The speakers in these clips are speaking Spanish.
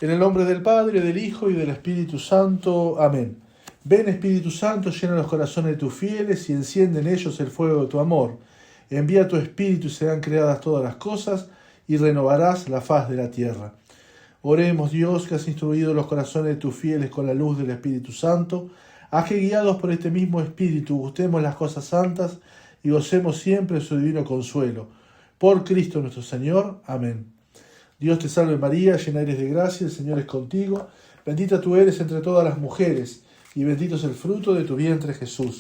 En el nombre del Padre, del Hijo y del Espíritu Santo. Amén. Ven, Espíritu Santo, llena los corazones de tus fieles y enciende en ellos el fuego de tu amor. Envía tu Espíritu y serán creadas todas las cosas y renovarás la faz de la tierra. Oremos, Dios, que has instruido los corazones de tus fieles con la luz del Espíritu Santo. Haz que, guiados por este mismo Espíritu, gustemos las cosas santas y gocemos siempre de su divino consuelo. Por Cristo nuestro Señor. Amén. Dios te salve María, llena eres de gracia, el Señor es contigo. Bendita tú eres entre todas las mujeres, y bendito es el fruto de tu vientre Jesús.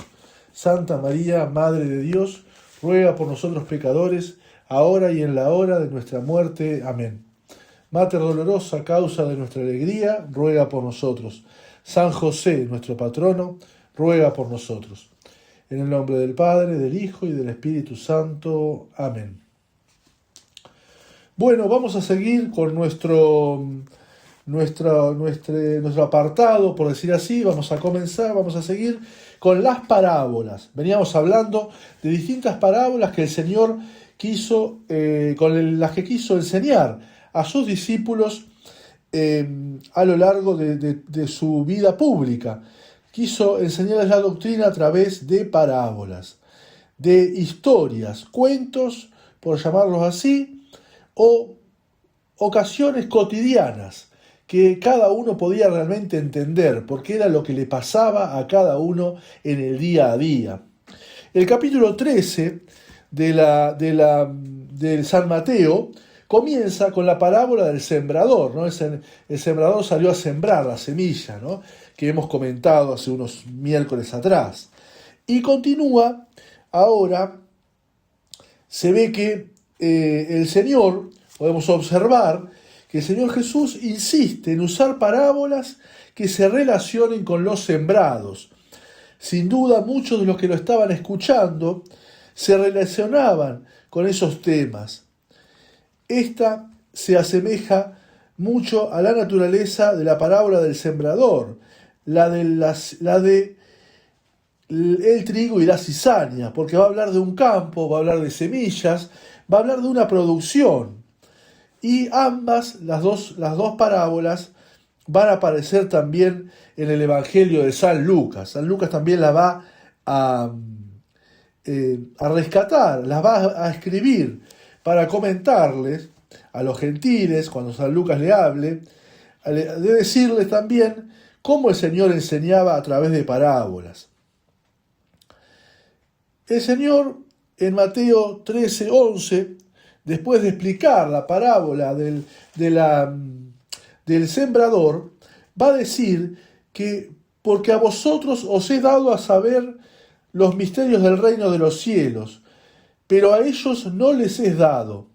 Santa María, Madre de Dios, ruega por nosotros pecadores, ahora y en la hora de nuestra muerte. Amén. Mater dolorosa, causa de nuestra alegría, ruega por nosotros. San José, nuestro patrono, ruega por nosotros. En el nombre del Padre, del Hijo y del Espíritu Santo. Amén. Bueno, vamos a seguir con nuestro apartado, por decir así. Vamos a seguir con las parábolas. Veníamos hablando de distintas parábolas que el Señor quiso, con las que quiso enseñar a sus discípulos a lo largo de su vida pública. Quiso enseñarles la doctrina a través de parábolas, de historias, cuentos, por llamarlos así, o ocasiones cotidianas que cada uno podía realmente entender, porque era lo que le pasaba a cada uno en el día a día. El capítulo 13 del San Mateo comienza con la parábola del sembrador, ¿no? El sembrador salió a sembrar la semilla, ¿no?, que hemos comentado hace unos miércoles atrás. Y continúa ahora, se ve que el Señor, podemos observar que el Señor Jesús insiste en usar parábolas que se relacionen con los sembrados. Sin duda, muchos de los que lo estaban escuchando se relacionaban con esos temas. Esta se asemeja mucho a la naturaleza de la parábola del sembrador, la de el trigo y la cizaña, porque va a hablar de un campo, va a hablar de semillas, va a hablar de una producción. Y ambas, las dos parábolas, van a aparecer también en el Evangelio de San Lucas. San Lucas también la va a rescatar, las va a escribir para comentarles a los gentiles, cuando San Lucas le hable, de decirles también cómo el Señor enseñaba a través de parábolas. El Señor, en Mateo 13:11, después de explicar la parábola del sembrador, va a decir que porque a vosotros os he dado a saber los misterios del reino de los cielos, pero a ellos no les es dado,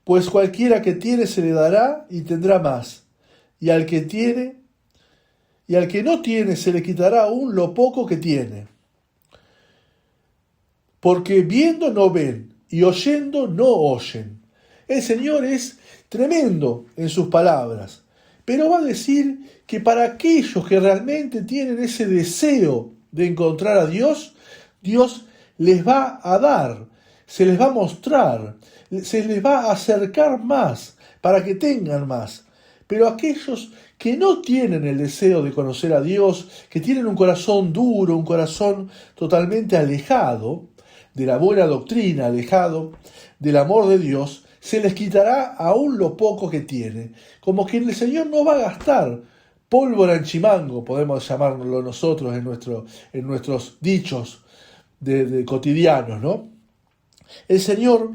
pues cualquiera que tiene se le dará y tendrá más, y al que no tiene se le quitará aún lo poco que tiene. Porque viendo no ven, y oyendo no oyen. El Señor es tremendo en sus palabras, pero va a decir que para aquellos que realmente tienen ese deseo de encontrar a Dios, Dios les va a dar, se les va a mostrar, se les va a acercar más para que tengan más. Pero aquellos que no tienen el deseo de conocer a Dios, que tienen un corazón duro, un corazón totalmente alejado de la buena doctrina, alejado del amor de Dios, se les quitará aún lo poco que tiene. Como que el Señor no va a gastar pólvora en chimango, podemos llamarlo nosotros en nuestros dichos de cotidianos, ¿no? El Señor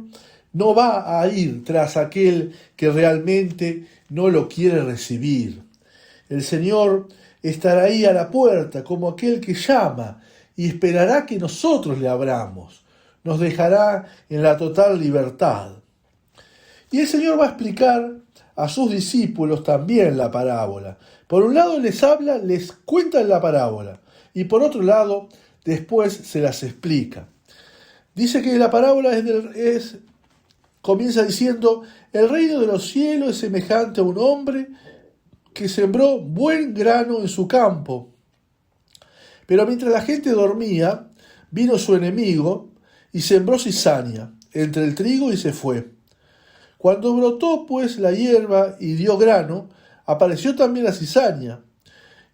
no va a ir tras aquel que realmente no lo quiere recibir. El Señor estará ahí a la puerta como aquel que llama y esperará que nosotros le abramos. Nos dejará en la total libertad. Y el Señor va a explicar a sus discípulos también la parábola. Por un lado les habla, les cuenta la parábola, y por otro lado después se las explica. Dice que la parábola comienza diciendo: el reino de los cielos es semejante a un hombre que sembró buen grano en su campo. Pero mientras la gente dormía, vino su enemigo y sembró cizaña entre el trigo y se fue. Cuando brotó pues la hierba y dio grano, apareció también la cizaña,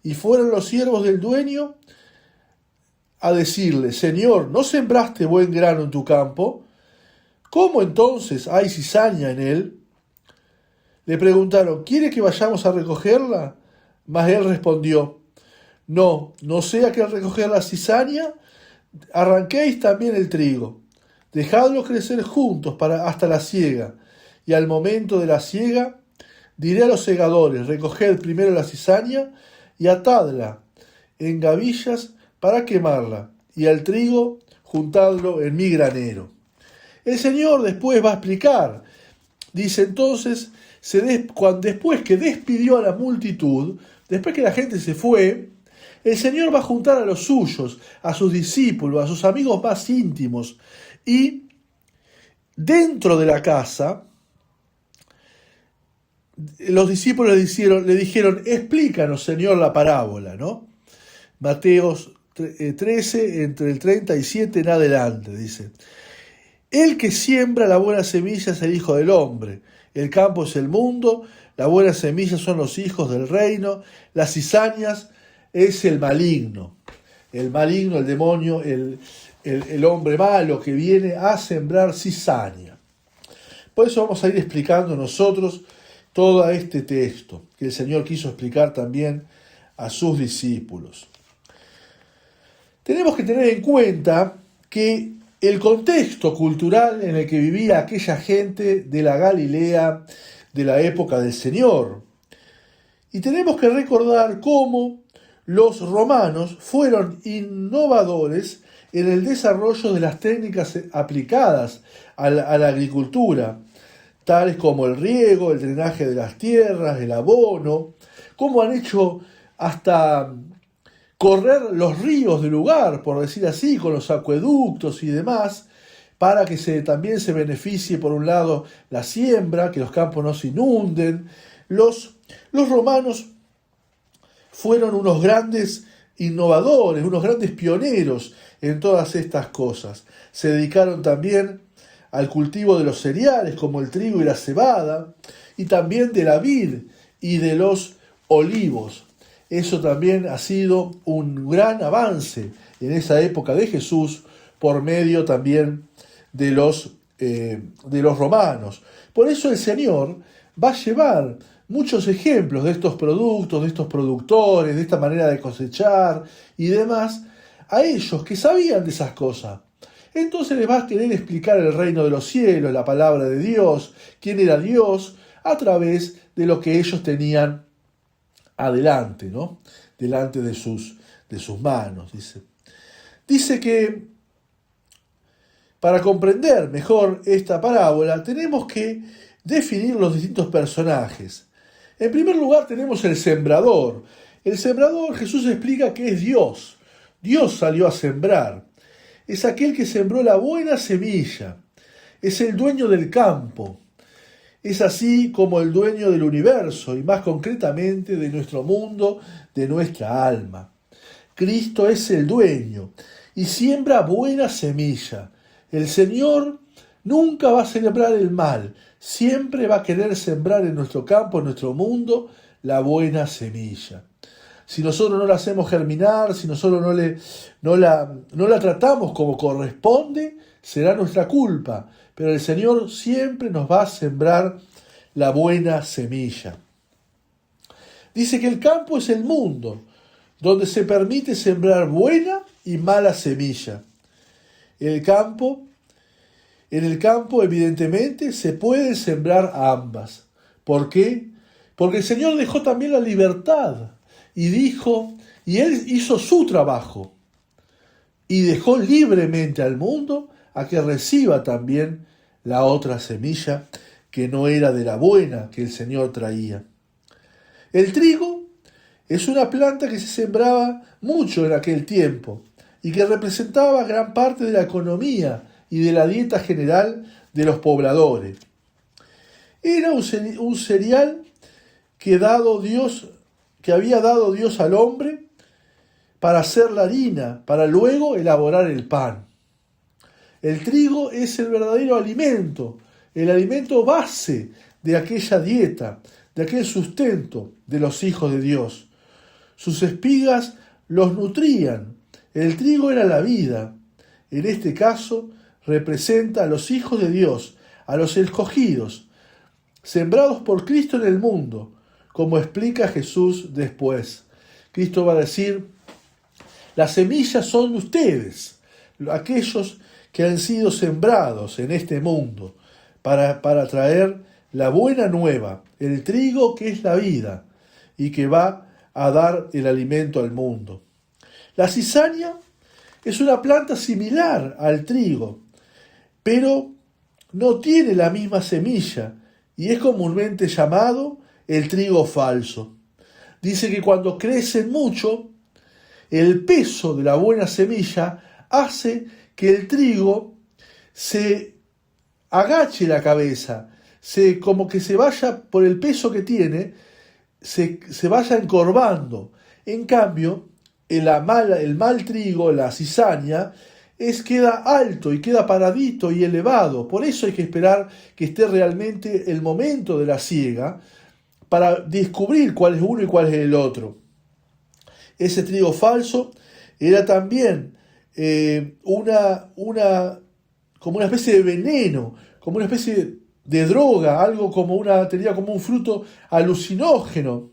y fueron los siervos del dueño a decirle: Señor, ¿no sembraste buen grano en tu campo? ¿Cómo entonces hay cizaña en él? Le preguntaron: ¿quiere que vayamos a recogerla? Mas él respondió: no sea que al recoger la cizaña arranquéis también el trigo. Dejadlo crecer juntos hasta la siega, y al momento de la siega diré a los segadores: recoged primero la cizaña y atadla en gavillas para quemarla, y al trigo juntadlo en mi granero. El Señor después va a explicar. Dice entonces, después que despidió a la multitud, después que la gente se fue, el Señor va a juntar a los suyos, a sus discípulos, a sus amigos más íntimos, y dentro de la casa, los discípulos le dijeron: explícanos, Señor, la parábola, ¿no? Mateo 13, entre el 37 en adelante, dice: el que siembra la buena semilla es el Hijo del Hombre. El campo es el mundo, la buena semilla son los hijos del reino, las cizañas es el maligno. El maligno, el demonio, el hombre malo que viene a sembrar cizaña. Por eso vamos a ir explicando nosotros todo este texto que el Señor quiso explicar también a sus discípulos. Tenemos que tener en cuenta que el contexto cultural en el que vivía aquella gente de la Galilea de la época del Señor. Y tenemos que recordar cómo los romanos fueron innovadores en el desarrollo de las técnicas aplicadas a la agricultura, tales como el riego, el drenaje de las tierras, el abono, cómo han hecho hasta correr los ríos del lugar, por decir así, con los acueductos y demás, para que también se beneficie, por un lado, la siembra, que los campos no se inunden. Los romanos fueron unos grandes innovadores, unos grandes pioneros en todas estas cosas. Se dedicaron también al cultivo de los cereales, como el trigo y la cebada, y también de la vid y de los olivos. Eso también ha sido un gran avance en esa época de Jesús, por medio también de los romanos. Por eso el Señor va a llevar muchos ejemplos de estos productos, de estos productores, de esta manera de cosechar y demás, a ellos que sabían de esas cosas. Entonces les va a querer explicar el reino de los cielos, la palabra de Dios, quién era Dios, a través de lo que ellos tenían adelante, ¿no? Delante de sus manos, dice. Dice que para comprender mejor esta parábola tenemos que definir los distintos personajes. En primer lugar tenemos el sembrador. El sembrador, Jesús explica que es Dios. Dios salió a sembrar. Es aquel que sembró la buena semilla. Es el dueño del campo. Es así como el dueño del universo y más concretamente de nuestro mundo, de nuestra alma. Cristo es el dueño y siembra buena semilla. El Señor nunca va a sembrar el mal, siempre va a querer sembrar en nuestro campo, en nuestro mundo, la buena semilla. Si nosotros no la hacemos germinar, si nosotros no la tratamos como corresponde, será nuestra culpa. Pero el Señor siempre nos va a sembrar la buena semilla. Dice que el campo es el mundo, donde se permite sembrar buena y mala semilla. En el campo, evidentemente, se puede sembrar ambas. ¿Por qué? Porque el Señor dejó también la libertad y Él hizo su trabajo y dejó libremente al mundo a que reciba también la otra semilla que no era de la buena que el Señor traía. El trigo es una planta que se sembraba mucho en aquel tiempo y que representaba gran parte de la economía y de la dieta general de los pobladores. Era un cereal que había dado Dios al hombre para hacer la harina, para luego elaborar el pan. El trigo es el verdadero alimento, el alimento base de aquella dieta, de aquel sustento de los hijos de Dios. Sus espigas los nutrían. El trigo era la vida. En este caso representa a los hijos de Dios, a los escogidos, sembrados por Cristo en el mundo, como explica Jesús después. Cristo va a decir: las semillas son de ustedes, aquellos que han sido sembrados en este mundo, para traer la buena nueva, el trigo que es la vida y que va a dar el alimento al mundo. La cizaña es una planta similar al trigo, pero no tiene la misma semilla y es comúnmente llamado el trigo falso. Dice que cuando crecen mucho, el peso de la buena semilla hace que el trigo se agache la cabeza, como que se vaya, por el peso que tiene, se vaya encorvando. En cambio, el mal trigo, la cizaña, queda alto y queda paradito y elevado. Por eso hay que esperar que esté realmente el momento de la siega para descubrir cuál es uno y cuál es el otro. Ese trigo falso era también como una especie de veneno, como una especie de droga, algo tenía como un fruto alucinógeno,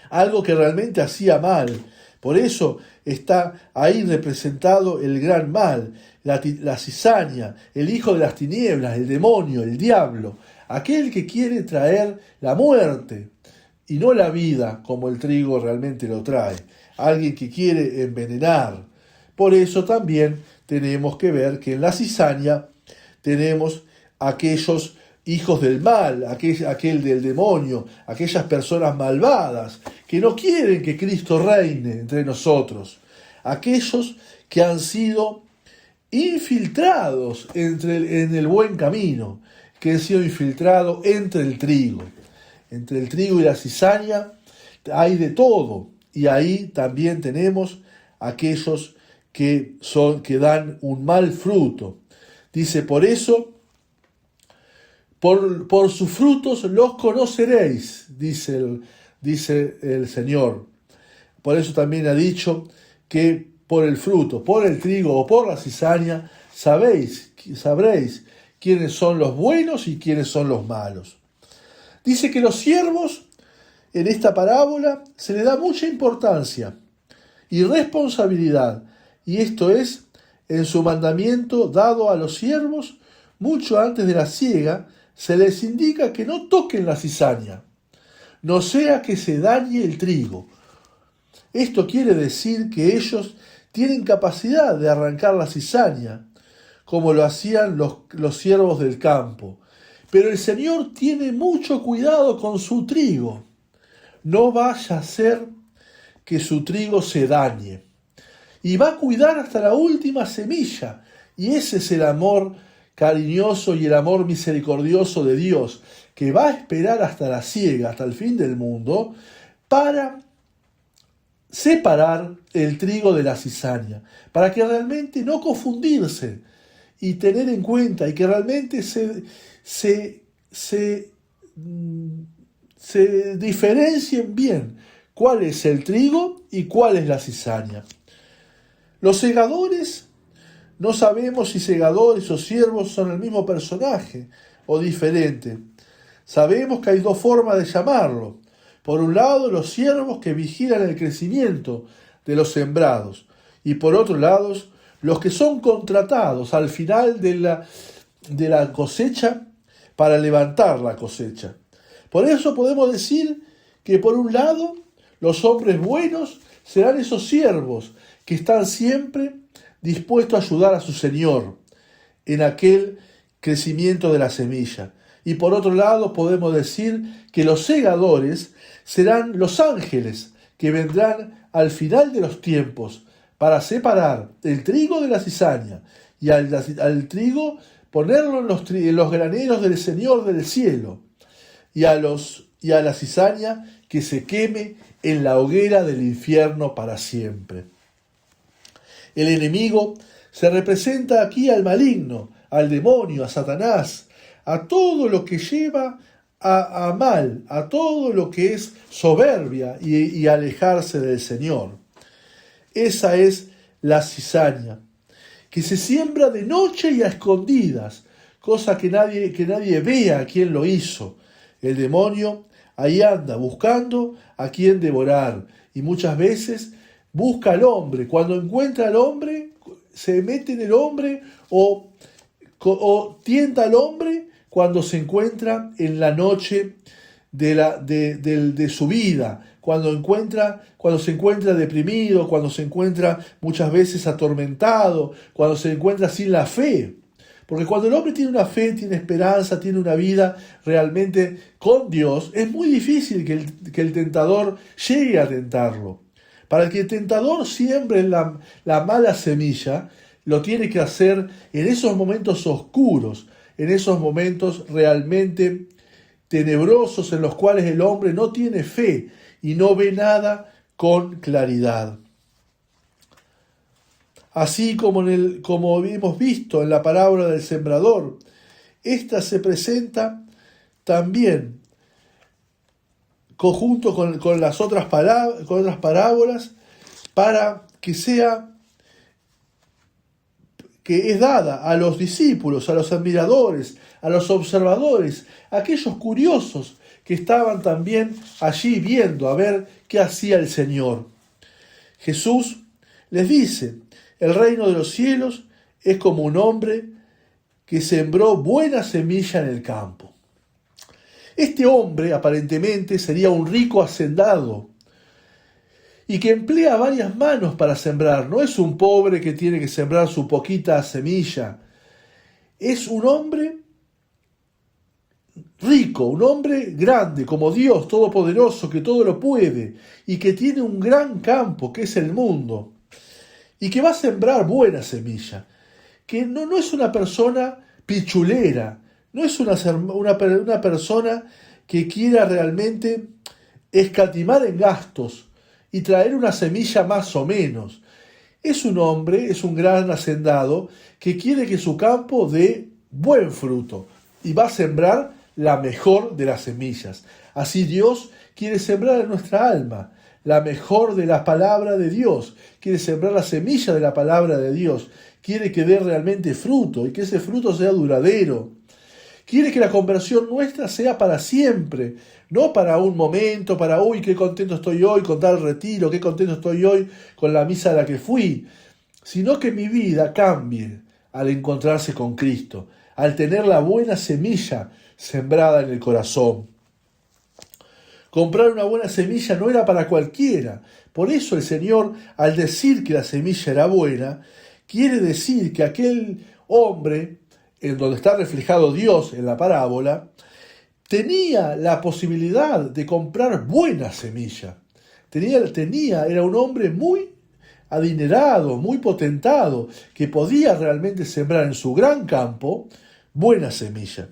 algo que realmente hacía mal. Por eso está ahí representado el gran mal, la cizaña, el hijo de las tinieblas, el demonio, el diablo, aquel que quiere traer la muerte y no la vida como el trigo realmente lo trae, alguien que quiere envenenar. Por eso también tenemos que ver que en la cizaña tenemos aquellos hijos del mal, aquel del demonio, aquellas personas malvadas que no quieren que Cristo reine entre nosotros, aquellos que han sido infiltrados en el buen camino, que han sido infiltrados entre el trigo y la cizaña. Hay de todo, y ahí también tenemos aquellos que dan un mal fruto. Dice: por eso, por sus frutos los conoceréis, dice el Señor. Por eso también ha dicho que por el fruto, por el trigo o por la cizaña, sabréis quiénes son los buenos y quiénes son los malos. Dice que los siervos, en esta parábola, se le da mucha importancia y responsabilidad, y esto es en su mandamiento dado a los siervos mucho antes de la siega. Se les indica que no toquen la cizaña, no sea que se dañe el trigo. Esto quiere decir que ellos tienen capacidad de arrancar la cizaña, como lo hacían los siervos del campo. Pero el Señor tiene mucho cuidado con su trigo. No vaya a ser que su trigo se dañe. Y va a cuidar hasta la última semilla. Y ese es el amor cariñoso y el amor misericordioso de Dios, que va a esperar hasta la siega, hasta el fin del mundo, para separar el trigo de la cizaña, para que realmente no confundirse y tener en cuenta y que realmente se diferencien bien cuál es el trigo y cuál es la cizaña. Los segadores, no sabemos si segadores o siervos son el mismo personaje o diferente. Sabemos que hay dos formas de llamarlo. Por un lado, los siervos que vigilan el crecimiento de los sembrados, y por otro lado, los que son contratados al final de la cosecha para levantar la cosecha. Por eso podemos decir que por un lado, los hombres buenos serán esos siervos que están siempre dispuestos a ayudar a su Señor en aquel crecimiento de la semilla. Y por otro lado podemos decir que los segadores serán los ángeles que vendrán al final de los tiempos para separar el trigo de la cizaña y al trigo ponerlo en los graneros del Señor del cielo y a la cizaña que se queme en la hoguera del infierno para siempre. El enemigo se representa aquí al maligno, al demonio, a Satanás, a todo lo que lleva a mal, a todo lo que es soberbia y alejarse del Señor. Esa es la cizaña, que se siembra de noche y a escondidas, cosa que nadie vea quién lo hizo. El demonio ahí anda buscando a quien devorar, y muchas veces busca al hombre. Cuando encuentra al hombre, se mete en el hombre o tienta al hombre cuando se encuentra en la noche de su vida, cuando se encuentra deprimido, cuando se encuentra muchas veces atormentado, cuando se encuentra sin la fe. Porque cuando el hombre tiene una fe, tiene esperanza, tiene una vida realmente con Dios, es muy difícil que el tentador llegue a tentarlo. Para que el tentador siembre la mala semilla, lo tiene que hacer en esos momentos oscuros, en esos momentos realmente tenebrosos en los cuales el hombre no tiene fe y no ve nada con claridad. Así como hemos visto en la parábola del sembrador, esta se presenta también conjunto con las otras parábolas para que es dada a los discípulos, a los admiradores, a los observadores, a aquellos curiosos que estaban también allí viendo a ver qué hacía el Señor. Jesús les dice: el reino de los cielos es como un hombre que sembró buena semilla en el campo. Este hombre aparentemente sería un rico hacendado y que emplea varias manos para sembrar. No es un pobre que tiene que sembrar su poquita semilla. Es un hombre rico, un hombre grande, como Dios todopoderoso, que todo lo puede y que tiene un gran campo, que es el mundo, y que va a sembrar buena semilla, que no es una persona pichulera, no es una persona que quiera realmente escatimar en gastos y traer una semilla más o menos. Es un hombre, es un gran hacendado que quiere que su campo dé buen fruto y va a sembrar la mejor de las semillas. Así Dios quiere sembrar en nuestra alma la mejor de la palabra de Dios, quiere sembrar la semilla de la palabra de Dios, quiere que dé realmente fruto y que ese fruto sea duradero. Quiere que la conversión nuestra sea para siempre, no para un momento, para uy, qué contento estoy hoy con tal retiro, qué contento estoy hoy con la misa a la que fui, sino que mi vida cambie al encontrarse con Cristo, al tener la buena semilla sembrada en el corazón. Comprar una buena semilla no era para cualquiera. Por eso el Señor, al decir que la semilla era buena, quiere decir que aquel hombre, en donde está reflejado Dios en la parábola, tenía la posibilidad de comprar buena semilla. Era un hombre muy adinerado, muy potentado, que podía realmente sembrar en su gran campo buena semilla.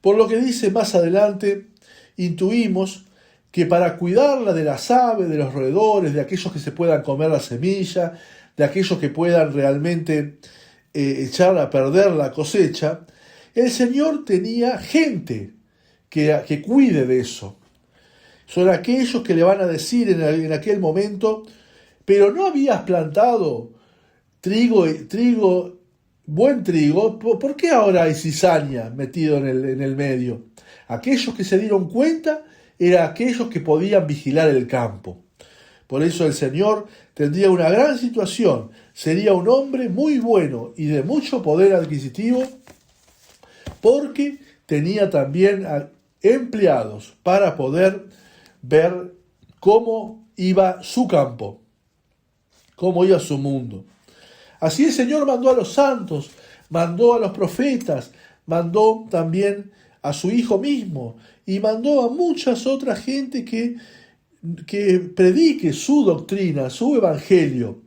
Por lo que dice más adelante, intuimos que para cuidarla de las aves, de los roedores, de aquellos que se puedan comer la semilla, de aquellos que puedan realmente echar a perder la cosecha, el Señor tenía gente que cuide de eso. Son aquellos que le van a decir en aquel momento: pero no habías plantado buen trigo, ¿por qué ahora hay cizaña metido en el medio? Aquellos que se dieron cuenta eran aquellos que podían vigilar el campo. Por eso el Señor tendría una gran situación, sería un hombre muy bueno y de mucho poder adquisitivo, porque tenía también empleados para poder ver cómo iba su campo, cómo iba su mundo. Así el Señor mandó a los santos, mandó a los profetas, mandó también a su Hijo mismo y mandó a muchas otras gente que predique su doctrina, su evangelio,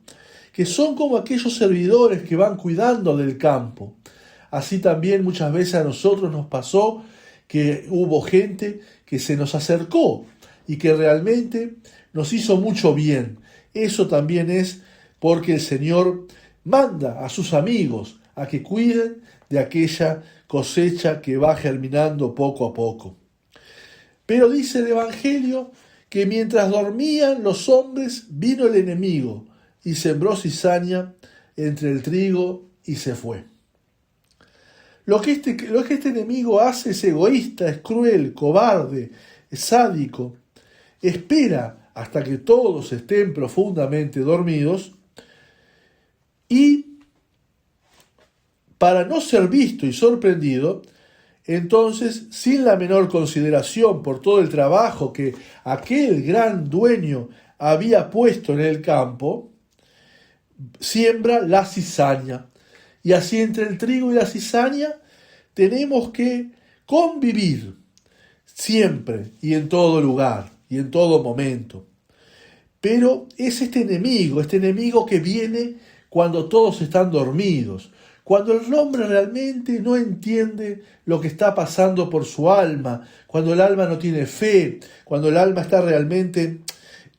que son como aquellos servidores que van cuidando del campo. Así también muchas veces a nosotros nos pasó que hubo gente que se nos acercó y que realmente nos hizo mucho bien. Eso también es porque el Señor manda a sus amigos a que cuiden de aquella cosecha que va germinando poco a poco. Pero dice el Evangelio que mientras dormían los hombres, vino el enemigo y sembró cizaña entre el trigo y se fue. Lo que este enemigo hace es egoísta, es cruel, cobarde, es sádico. Espera hasta que todos estén profundamente dormidos y, para no ser visto y sorprendido, entonces, sin la menor consideración por todo el trabajo que aquel gran dueño había puesto en el campo, siembra la cizaña. Y así, entre el trigo y la cizaña tenemos que convivir siempre y en todo lugar y en todo momento. Pero es este enemigo que viene cuando todos están dormidos, cuando el hombre realmente no entiende lo que está pasando por su alma, cuando el alma no tiene fe, cuando el alma está realmente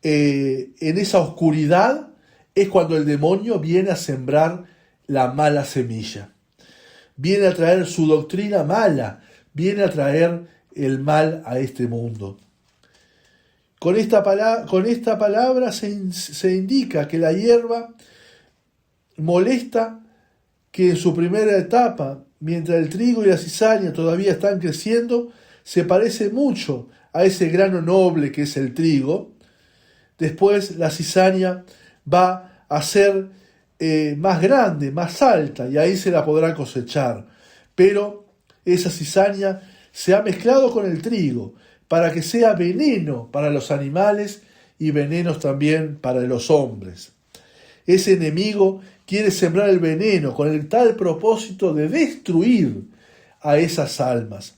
en esa oscuridad, es cuando el demonio viene a sembrar la mala semilla. Viene a traer su doctrina mala, viene a traer el mal a este mundo. Con esta palabra se indica que la hierba molesta, que en su primera etapa, mientras el trigo y la cizaña todavía están creciendo, se parece mucho a ese grano noble que es el trigo. Después la cizaña va a ser más grande, más alta, y ahí se la podrá cosechar. Pero esa cizaña se ha mezclado con el trigo para que sea veneno para los animales y venenos también para los hombres. Ese enemigo quiere sembrar el veneno con el tal propósito de destruir a esas almas.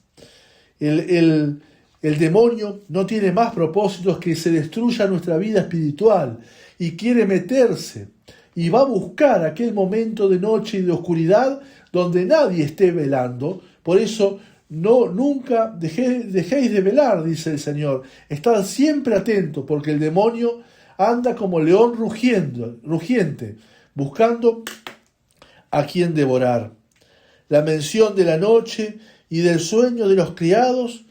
El demonio no tiene más propósitos que se destruya nuestra vida espiritual y quiere meterse y va a buscar aquel momento de noche y de oscuridad donde nadie esté velando. Por eso nunca dejéis de velar, dice el Señor. Estad siempre atentos, porque el demonio anda como león rugiente, buscando a quien devorar. La mención de la noche y del sueño de los criados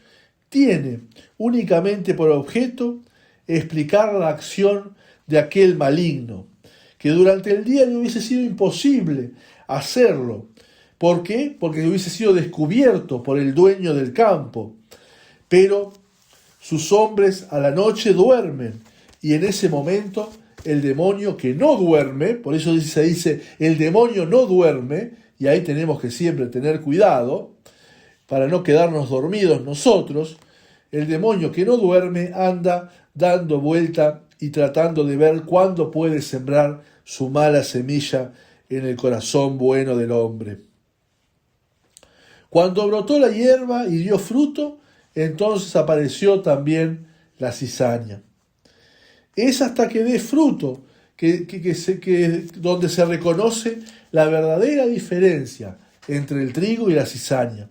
tiene únicamente por objeto explicar la acción de aquel maligno, que durante el día le hubiese sido imposible hacerlo. ¿Por qué? Porque hubiese sido descubierto por el dueño del campo. Pero sus hombres a la noche duermen, y en ese momento el demonio, que no duerme, por eso se dice el demonio no duerme, y ahí tenemos que siempre tener cuidado para no quedarnos dormidos nosotros. El demonio que no duerme anda dando vuelta y tratando de ver cuándo puede sembrar su mala semilla en el corazón bueno del hombre. Cuando brotó la hierba y dio fruto, entonces apareció también la cizaña. Es hasta que dé fruto donde se reconoce la verdadera diferencia entre el trigo y la cizaña.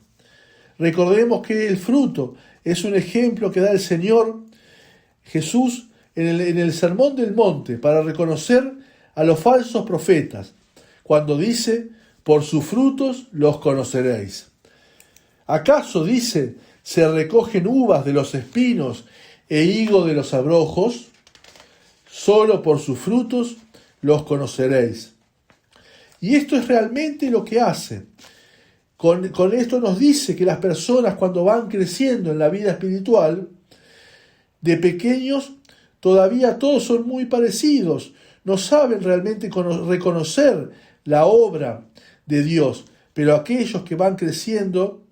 Recordemos que el fruto es un ejemplo que da el Señor Jesús en el Sermón del Monte para reconocer a los falsos profetas, cuando dice: por sus frutos los conoceréis. ¿Acaso, dice, se recogen uvas de los espinos e higo de los abrojos? Solo por sus frutos los conoceréis. Y esto es realmente lo que hace. Con esto nos dice que las personas, cuando van creciendo en la vida espiritual, de pequeños todavía todos son muy parecidos, no saben realmente reconocer la obra de Dios, pero aquellos que van creciendo,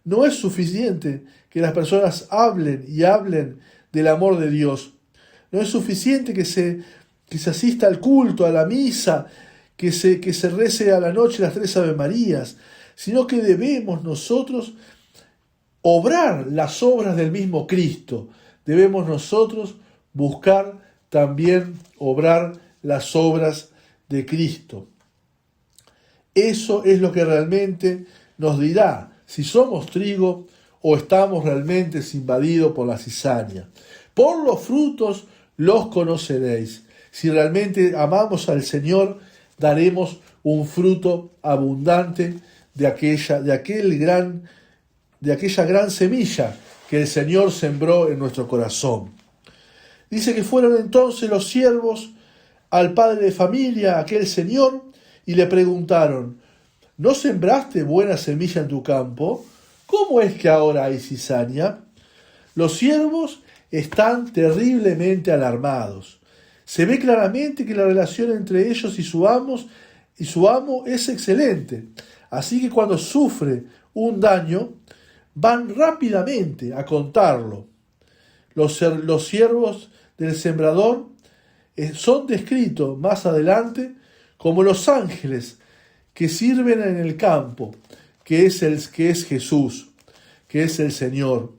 no es suficiente que las personas hablen del amor de Dios. No es suficiente que se asista al culto, a la misa, que se rece a la noche las 3 Ave Marías, sino que debemos nosotros obrar las obras del mismo Cristo. Debemos nosotros buscar también obrar las obras de Cristo. Eso es lo que realmente nos dirá si somos trigo o estamos realmente invadidos por la cizaña. Por los frutos los conoceréis. Si realmente amamos al Señor, daremos un fruto abundante de aquella gran semilla que el Señor sembró en nuestro corazón. Dice que fueron entonces los siervos al padre de familia, aquel señor, y le preguntaron: ¿no sembraste buena semilla en tu campo? ¿Cómo es que ahora hay cizaña? Los siervos están terriblemente alarmados. Se ve claramente que la relación entre ellos y su amo es excelente. Así que cuando sufre un daño, van rápidamente a contarlo. Los siervos del sembrador son descritos más adelante como los ángeles que sirven en el campo, que es Jesús, que es el Señor.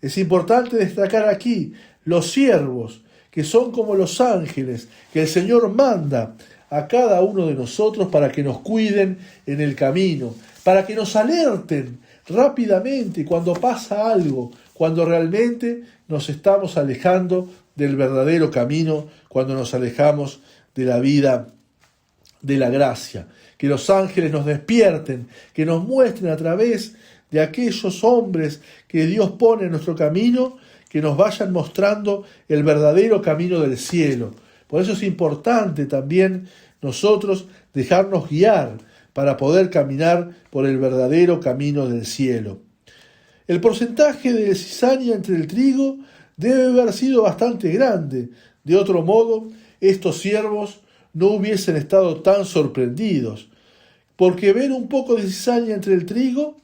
Es importante destacar aquí los siervos, que son como los ángeles, que el Señor manda a cada uno de nosotros para que nos cuiden en el camino, para que nos alerten rápidamente cuando pasa algo, cuando realmente nos estamos alejando del verdadero camino, cuando nos alejamos de la vida de la gracia. Que los ángeles nos despierten, que nos muestren a través de aquellos hombres que Dios pone en nuestro camino, que nos vayan mostrando el verdadero camino del cielo. Por eso es importante también nosotros dejarnos guiar para poder caminar por el verdadero camino del cielo. El porcentaje de cizaña entre el trigo debe haber sido bastante grande. De otro modo, estos siervos no hubiesen estado tan sorprendidos, porque ver un poco de cizaña entre el trigo,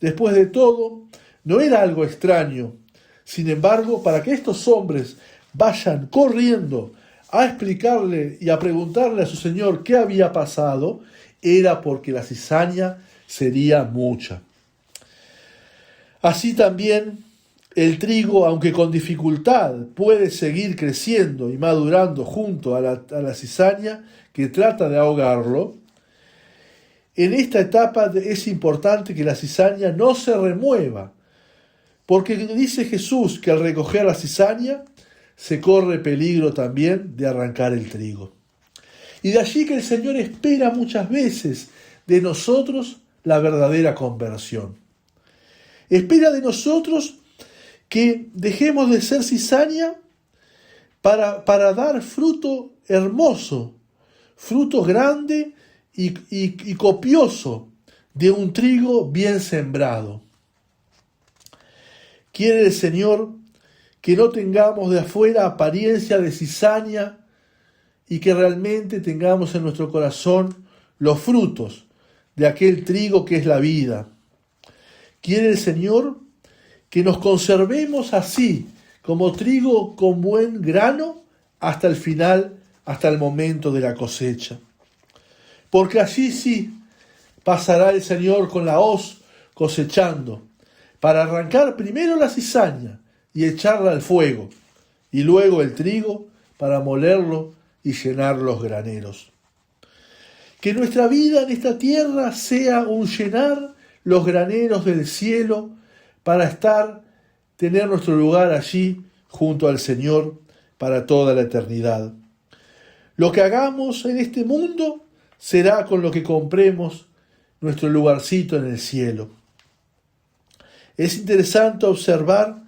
después de todo, no era algo extraño. Sin embargo, para que estos hombres vayan corriendo a explicarle y a preguntarle a su señor qué había pasado, era porque la cizaña sería mucha. Así también el trigo, aunque con dificultad, puede seguir creciendo y madurando junto a la cizaña que trata de ahogarlo. En esta etapa es importante que la cizaña no se remueva, porque dice Jesús que al recoger la cizaña se corre peligro también de arrancar el trigo. Y de allí que el Señor espera muchas veces de nosotros la verdadera conversión. Espera de nosotros que dejemos de ser cizaña para dar fruto hermoso, fruto grande y copioso de un trigo bien sembrado. Quiere el Señor que no tengamos de afuera apariencia de cizaña y que realmente tengamos en nuestro corazón los frutos de aquel trigo que es la vida. Quiere el Señor que nos conservemos así, como trigo con buen grano, hasta el final, hasta el momento de la cosecha. Porque allí sí pasará el Señor con la hoz cosechando, para arrancar primero la cizaña y echarla al fuego, y luego el trigo para molerlo y llenar los graneros. Que nuestra vida en esta tierra sea un llenar los graneros del cielo para tener nuestro lugar allí junto al Señor para toda la eternidad. Lo que hagamos en este mundo será con lo que compremos nuestro lugarcito en el cielo. Es interesante observar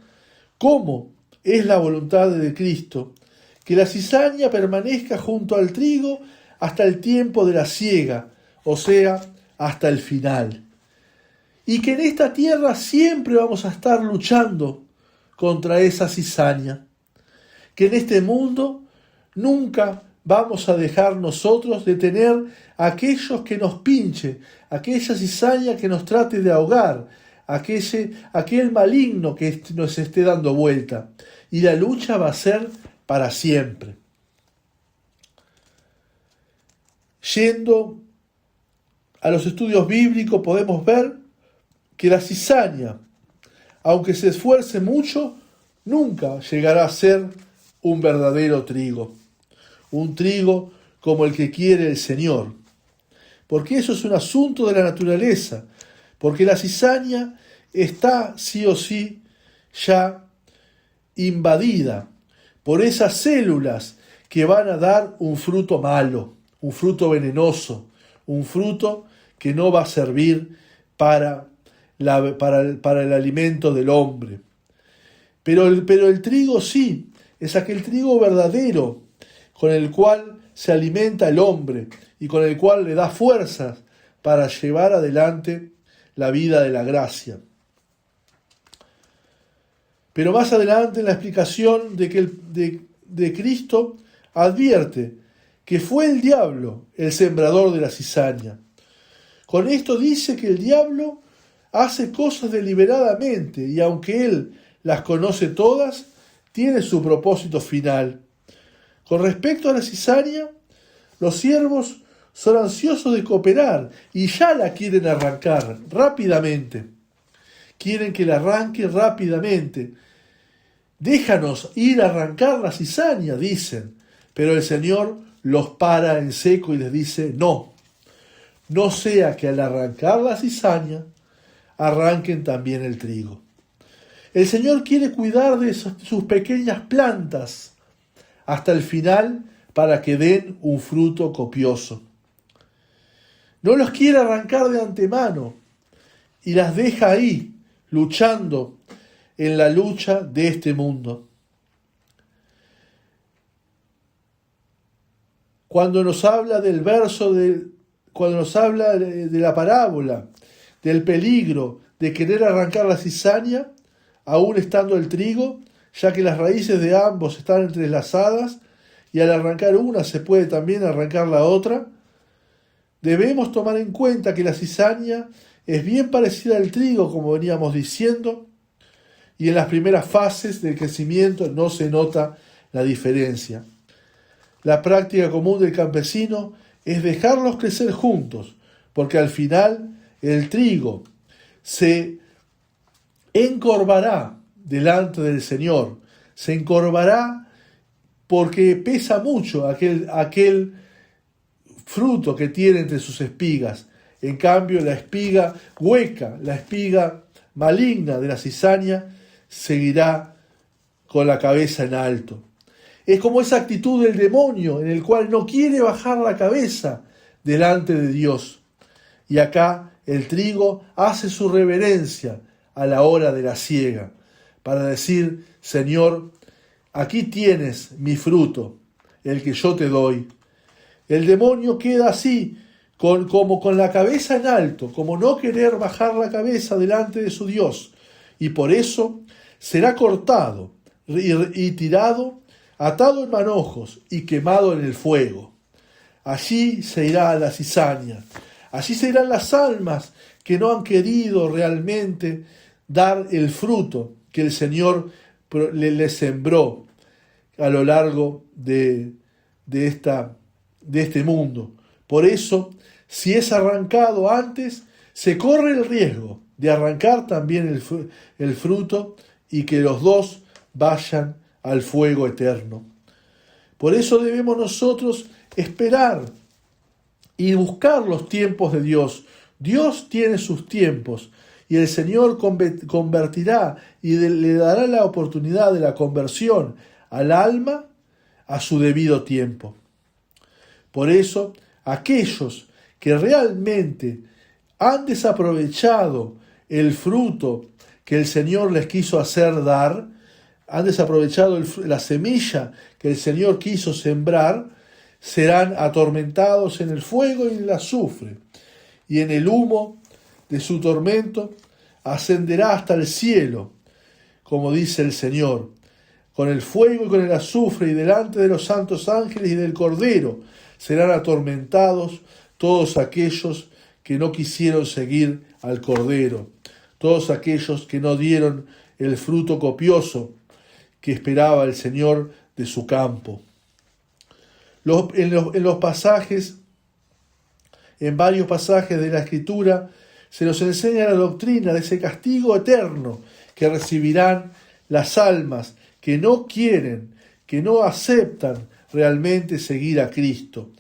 cómo es la voluntad de Cristo, que la cizaña permanezca junto al trigo hasta el tiempo de la siega, o sea, hasta el final. Y que en esta tierra siempre vamos a estar luchando contra esa cizaña. Que en este mundo nunca vamos a dejar nosotros de tener aquellos que nos pinche, aquella cizaña que nos trate de ahogar, aquel maligno que nos esté dando vuelta. Y la lucha va a ser para siempre. Yendo a los estudios bíblicos podemos ver que la cizaña, aunque se esfuerce mucho, nunca llegará a ser un verdadero trigo. Un trigo como el que quiere el Señor. Porque eso es un asunto de la naturaleza. Porque la cizaña está sí o sí ya invadida por esas células que van a dar un fruto malo, un fruto venenoso, un fruto que no va a servir para el alimento del hombre. Pero el trigo sí, es aquel trigo verdadero con el cual se alimenta el hombre y con el cual le da fuerzas para llevar adelante la vida de la gracia. Pero más adelante en la explicación de Cristo advierte que fue el diablo el sembrador de la cizaña. Con esto dice que el diablo hace cosas deliberadamente y aunque él las conoce todas, tiene su propósito final. Con respecto a la cizaña, los siervos son ansiosos de cooperar y ya la quieren arrancar rápidamente. Quieren que la arranque rápidamente. Déjanos ir a arrancar la cizaña, dicen. Pero el Señor los para en seco y les dice, no sea que al arrancar la cizaña, arranquen también el trigo. El Señor quiere cuidar de sus pequeñas plantas hasta el final para que den un fruto copioso. No los quiere arrancar de antemano y las deja ahí, luchando en la lucha de este mundo. Cuando nos habla cuando nos habla de la parábola, del peligro de querer arrancar la cizaña, aún estando el trigo, ya que las raíces de ambos están entrelazadas y al arrancar una se puede también arrancar la otra, debemos tomar en cuenta que la cizaña es bien parecida al trigo, como veníamos diciendo, y en las primeras fases del crecimiento no se nota la diferencia. La práctica común del campesino es dejarlos crecer juntos, porque al final el trigo se encorvará delante del Señor, se encorvará porque pesa mucho aquel fruto que tiene entre sus espigas. En cambio, la espiga hueca, la espiga maligna de la cizaña, seguirá con la cabeza en alto. Es como esa actitud del demonio en el cual no quiere bajar la cabeza delante de Dios. Y acá el trigo hace su reverencia a la hora de la siega para decir, Señor, aquí tienes mi fruto, el que yo te doy. El demonio queda así, como con la cabeza en alto, como no querer bajar la cabeza delante de su Dios. Y por eso será cortado y tirado, atado en manojos y quemado en el fuego. Allí se irá la cizaña. Allí se irán las almas que no han querido realmente dar el fruto que el Señor le sembró a lo largo de este mundo. Por eso, si es arrancado antes, se corre el riesgo de arrancar también el fruto y que los dos vayan al fuego eterno. Por eso debemos nosotros esperar y buscar los tiempos de Dios. Dios tiene sus tiempos y el Señor convertirá y le dará la oportunidad de la conversión al alma a su debido tiempo. Por eso, aquellos que realmente han desaprovechado el fruto que el Señor les quiso hacer dar, han desaprovechado la semilla que el Señor quiso sembrar, serán atormentados en el fuego y en el azufre, y en el humo de su tormento ascenderá hasta el cielo, como dice el Señor, con el fuego y con el azufre y delante de los santos ángeles y del Cordero serán atormentados todos aquellos que no quisieron seguir al Cordero, todos aquellos que no dieron el fruto copioso que esperaba el Señor de su campo. En varios pasajes de la Escritura, se nos enseña la doctrina de ese castigo eterno que recibirán las almas que no quieren, que no aceptan realmente seguir a Cristo,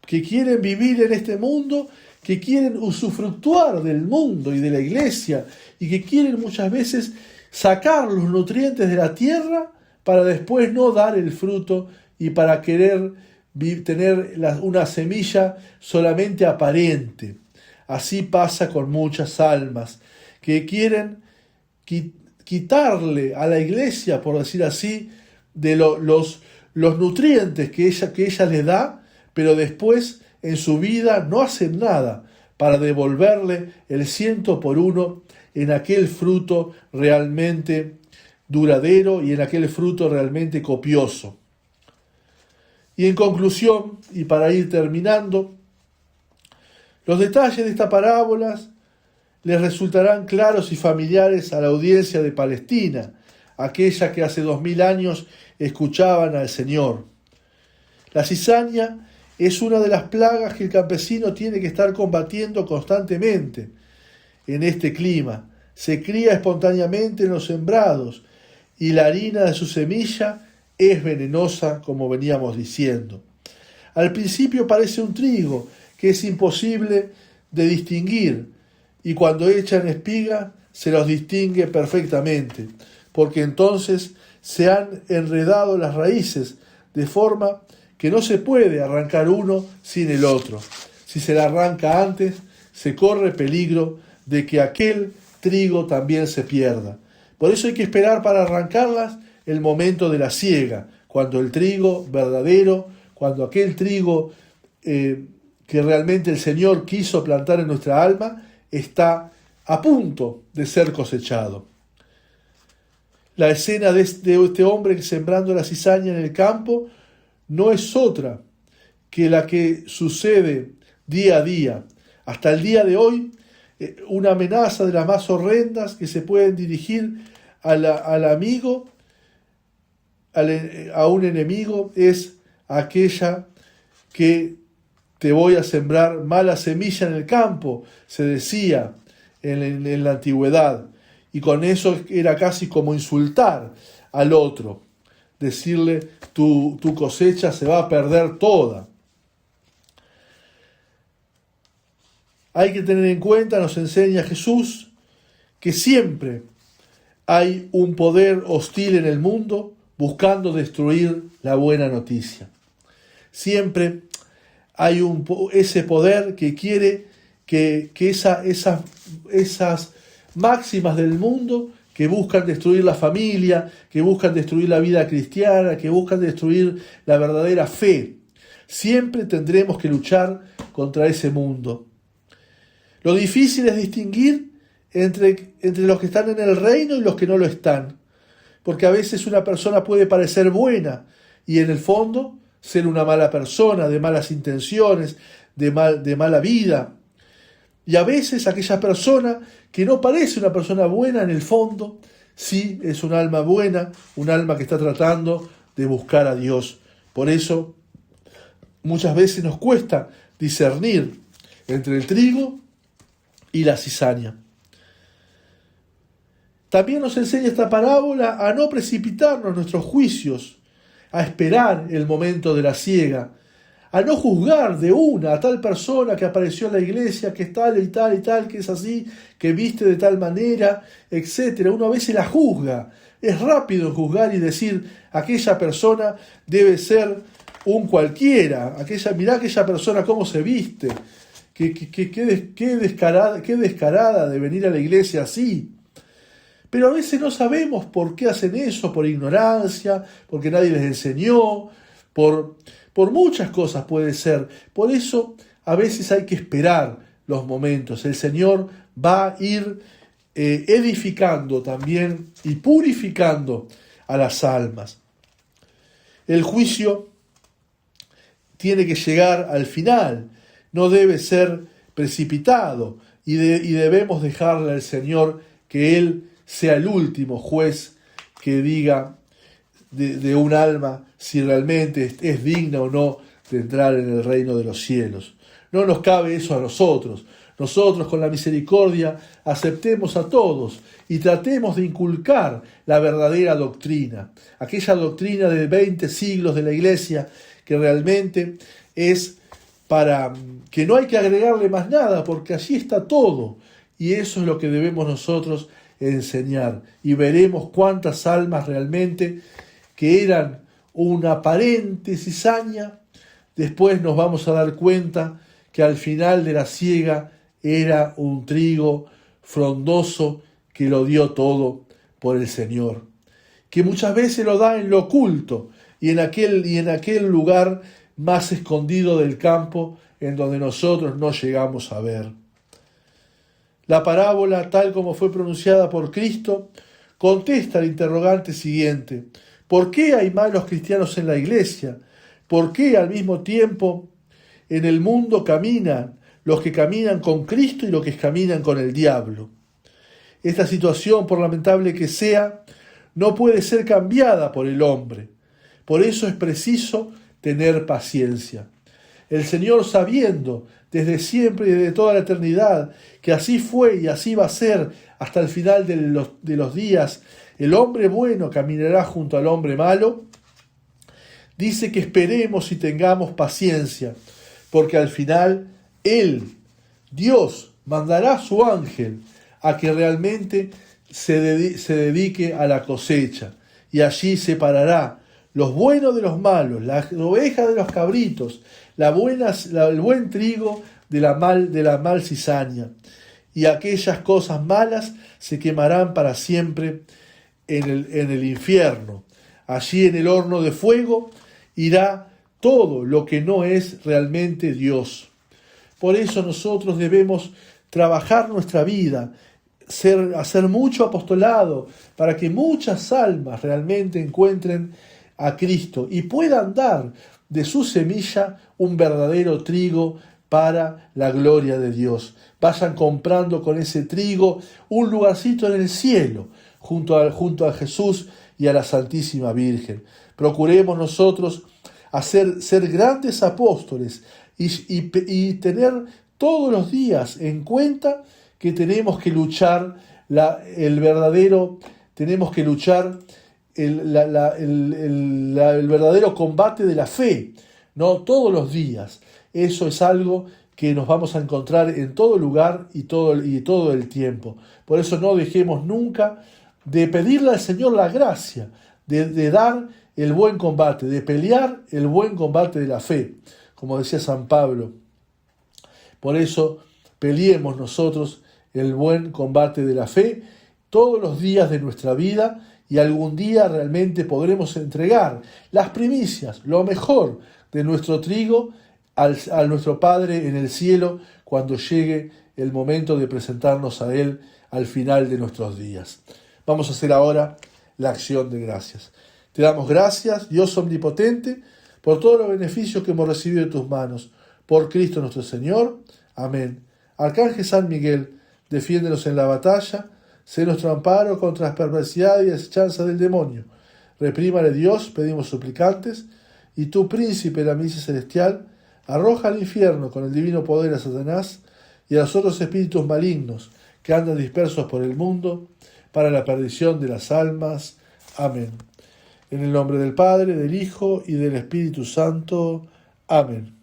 que quieren vivir en este mundo, que quieren usufructuar del mundo y de la iglesia, y que quieren muchas veces sacar los nutrientes de la tierra para después no dar el fruto y para querer tener una semilla solamente aparente. Así pasa con muchas almas que quieren quitarle a la iglesia, por decir así, de los nutrientes que ella les da, pero después en su vida no hacen nada para devolverle el 100 por 1 en aquel fruto realmente duradero y en aquel fruto realmente copioso. Y en conclusión, y para ir terminando, los detalles de esta parábola les resultarán claros y familiares a la audiencia de Palestina, aquella que hace 2000 años escuchaban al Señor. La cizaña es una de las plagas que el campesino tiene que estar combatiendo constantemente. En este clima se cría espontáneamente en los sembrados y la harina de su semilla es venenosa, como veníamos diciendo. Al principio parece un trigo que es imposible de distinguir, y cuando echan espiga se los distingue perfectamente, porque entonces se han enredado las raíces de forma que no se puede arrancar uno sin el otro. Si se la arranca antes, se corre peligro de que aquel trigo también se pierda. Por eso hay que esperar para arrancarlas el momento de la siega, cuando el trigo verdadero, cuando aquel trigo que realmente el Señor quiso plantar en nuestra alma, está a punto de ser cosechado. La escena de este hombre sembrando la cizaña en el campo no es otra que la que sucede día a día. Hasta el día de hoy, una amenaza de las más horrendas que se pueden dirigir al amigo, a un enemigo, es aquella que te voy a sembrar mala semilla en el campo, se decía en la antigüedad, y con eso era casi como insultar al otro, decirle tu cosecha se va a perder toda. Hay que tener en cuenta, nos enseña Jesús, que siempre hay un poder hostil en el mundo buscando destruir la buena noticia. Siempre hay ese poder que quiere que esas máximas del mundo que buscan destruir la familia, que buscan destruir la vida cristiana, que buscan destruir la verdadera fe. Siempre tendremos que luchar contra ese mundo. Lo difícil es distinguir entre los que están en el reino y los que no lo están. Porque a veces una persona puede parecer buena y en el fondo ser una mala persona, de malas intenciones, de mala vida. Y a veces aquella persona que no parece una persona buena, en el fondo sí es un alma buena, un alma que está tratando de buscar a Dios. Por eso muchas veces nos cuesta discernir entre el trigo y la cizaña. También nos enseña esta parábola a no precipitarnos nuestros juicios, a esperar el momento de la siega, a no juzgar de una a tal persona que apareció en la iglesia, que es tal y tal y tal, que es así, que viste de tal manera, etc. Uno a veces la juzga, es rápido en juzgar y decir, aquella persona debe ser un cualquiera, mirá aquella persona cómo se viste, qué descarada de venir a la iglesia así. Pero a veces no sabemos por qué hacen eso, por ignorancia, porque nadie les enseñó, por muchas cosas puede ser. Por eso a veces hay que esperar los momentos. El Señor va a ir edificando también y purificando a las almas. El juicio tiene que llegar al final, no debe ser precipitado y debemos dejarle al Señor que Él sea el último juez que diga de un alma si realmente es digna o no de entrar en el reino de los cielos. No nos cabe eso a nosotros. Nosotros con la misericordia aceptemos a todos y tratemos de inculcar la verdadera doctrina, aquella doctrina de 20 siglos de la Iglesia que realmente es para que no hay que agregarle más nada porque allí está todo y eso es lo que debemos nosotros enseñar y veremos cuántas almas realmente que eran una aparente cizaña, después nos vamos a dar cuenta que al final de la siega era un trigo frondoso que lo dio todo por el Señor, que muchas veces lo da en lo oculto y en aquel lugar más escondido del campo en donde nosotros no llegamos a ver. La parábola, tal como fue pronunciada por Cristo, contesta al interrogante siguiente: ¿por qué hay malos cristianos en la iglesia? ¿Por qué al mismo tiempo en el mundo caminan los que caminan con Cristo y los que caminan con el diablo? Esta situación, por lamentable que sea, no puede ser cambiada por el hombre. Por eso es preciso tener paciencia. El Señor, sabiendo desde siempre y desde toda la eternidad que así fue y así va a ser hasta el final de los días, el hombre bueno caminará junto al hombre malo, dice que esperemos y tengamos paciencia, porque al final Él, Dios, mandará a su ángel a que realmente se dedique a la cosecha, y allí separará los buenos de los malos, las ovejas de los cabritos, el buen trigo de la mal cizaña, y aquellas cosas malas se quemarán para siempre en el infierno. Allí en el horno de fuego irá todo lo que no es realmente Dios. Por eso nosotros debemos trabajar nuestra vida, hacer mucho apostolado para que muchas almas realmente encuentren a Cristo y puedan dar de su semilla un verdadero trigo para la gloria de Dios. Vayan comprando con ese trigo un lugarcito en el cielo junto a Jesús y a la Santísima Virgen. Procuremos nosotros ser grandes apóstoles y tener todos los días en cuenta que tenemos que luchar el verdadero combate de la fe, ¿no? Todos los días. Eso es algo que nos vamos a encontrar en todo lugar y todo el tiempo. Por eso no dejemos nunca de pedirle al Señor la gracia de dar el buen combate, de pelear el buen combate de la fe, como decía San Pablo. Por eso peleemos nosotros el buen combate de la fe todos los días de nuestra vida, y algún día realmente podremos entregar las primicias, lo mejor de nuestro trigo a nuestro Padre en el cielo cuando llegue el momento de presentarnos a Él al final de nuestros días. Vamos a hacer ahora la acción de gracias. Te damos gracias, Dios omnipotente, por todos los beneficios que hemos recibido de tus manos. Por Cristo nuestro Señor. Amén. Arcángel San Miguel, defiéndenos en la batalla, sé nuestro amparo contra las perversidades y asechanzas del demonio. Reprímale Dios, pedimos suplicantes, y tú, príncipe de la milicia celestial, arroja al infierno con el divino poder a Satanás y a los otros espíritus malignos que andan dispersos por el mundo, para la perdición de las almas. Amén. En el nombre del Padre, del Hijo y del Espíritu Santo. Amén.